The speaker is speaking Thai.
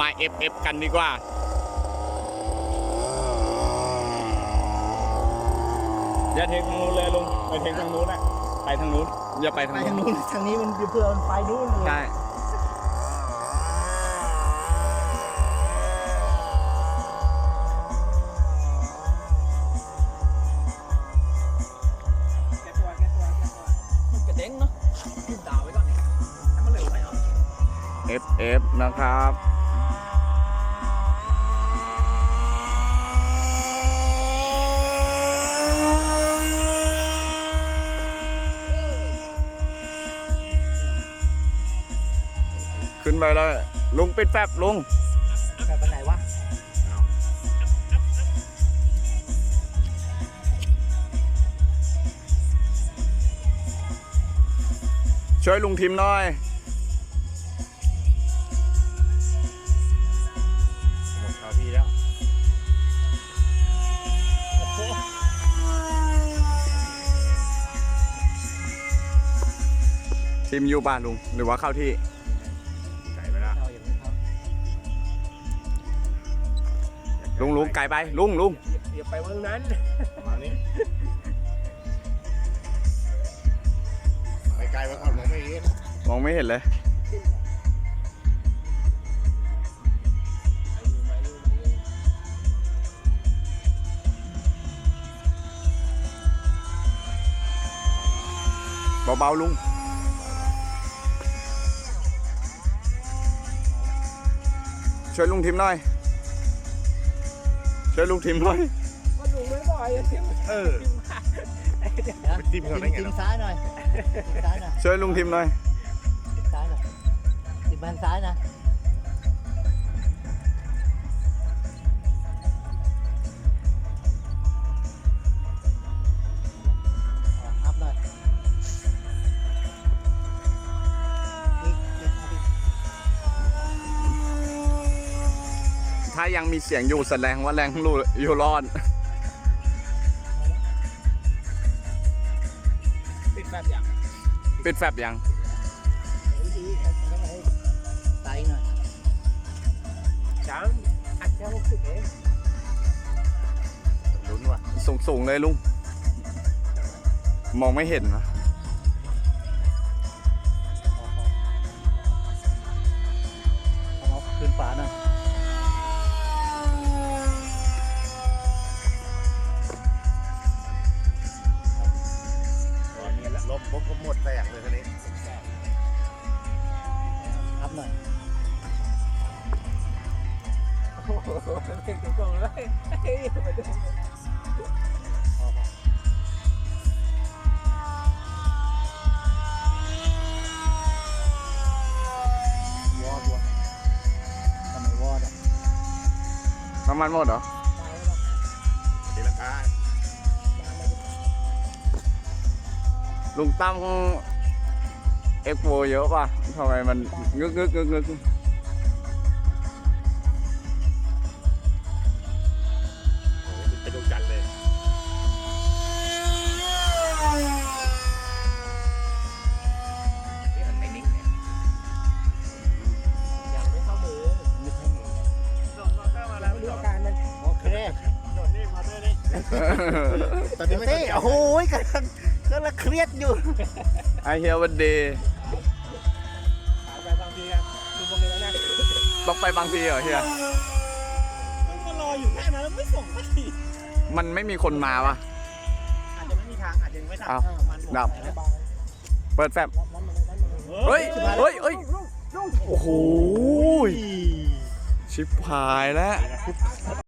มา FF กันดีกว่าอย่าเทคทางนู้นเลยลุงไปเทคทางนู้นแหละไปทางนู้นอย่าไปทาง ไปทาง นู้ นู้ น นทางนี้มันเพื่อมันไปนู้นเลย ใช่มันกระเด้งเนาะขึ้นดาวไว้ก่อนให้มันเร็วไปเอา FF นะครับขึ้นไปแล้วลุงปิดแฟบลุง แบบไปไหนวะ ช่วยลุงทิมหน่อยหมดคาที่แล้วทิมอยู่บ้านลุงหรือว่าเข้าที่ไก่ไปแล้วลุงไก่ไปลุงอย่าไปเมืองนั้น มานี่ไปไกลไว้ก่อนมองไม่เห็น มองไม่เห็นเลยเบาๆลุงช่วยลุงทิมหน่อยช่วยลุงทิมหน่อย ก็ลุงไม่บ่อยทิม ไปจิ้มเขาได้ไง ทิม เนาะ ซ้ายหน่อยทิมซ้ายหน่อย ช่วยลุงทิมหน่อย ทิมซ้ายหน่อยทิมทางซ้ายนะอัพหน่อยถ้ายังมีเสียงอยู่แสดงว่าแรงรูอยู่รอด ปิดแบบอย่าง ปิดแฟบยัง ตายหน่อยจังอัดแค่60เอง ลุ้นว่ะ สูงเลยลุงมองไม่เห็นนะ เอาขึ้นฝาหน่อย ตอนนี้ลบปุ๊บก็หมดแตกเลยทีนี้ อัพหน่อยโอ้โหเก่งกงเลยวอดวะทำไมวอดอ่ะ น้ำมันหมดเหรอ ตีลังกา ลุงตั้มเอ็กโวเยอะป่ะทำไมมันงึกไปดูจันเลยนี่มันไม่นิ่งเนี่ย ยังไม่เข้ามือไม่เข้ามือ โดนมอเตอร์มาแล้ว ดูอาการมันโอเค โดนนี่มอเตอร์นี่ตอนนี้ไม่ เต้โอ้โหกำลังเครียดอยู่ ไอเฮียวันเดย์ ไปบางทีครับคือพวกนี้แล้วนะ ต้องไปบางทีเหรอเฮีย มันก็รออยู่แค่นั้นแล้วไม่ส่งสักที มันไม่มีคนมาป่ะ อาจจะไม่มีทางอาจจะไม่ทำ อ้าวดับ เปิดแฟบเฮ้ยโอ้โหชิบหายแล้ว ชิบห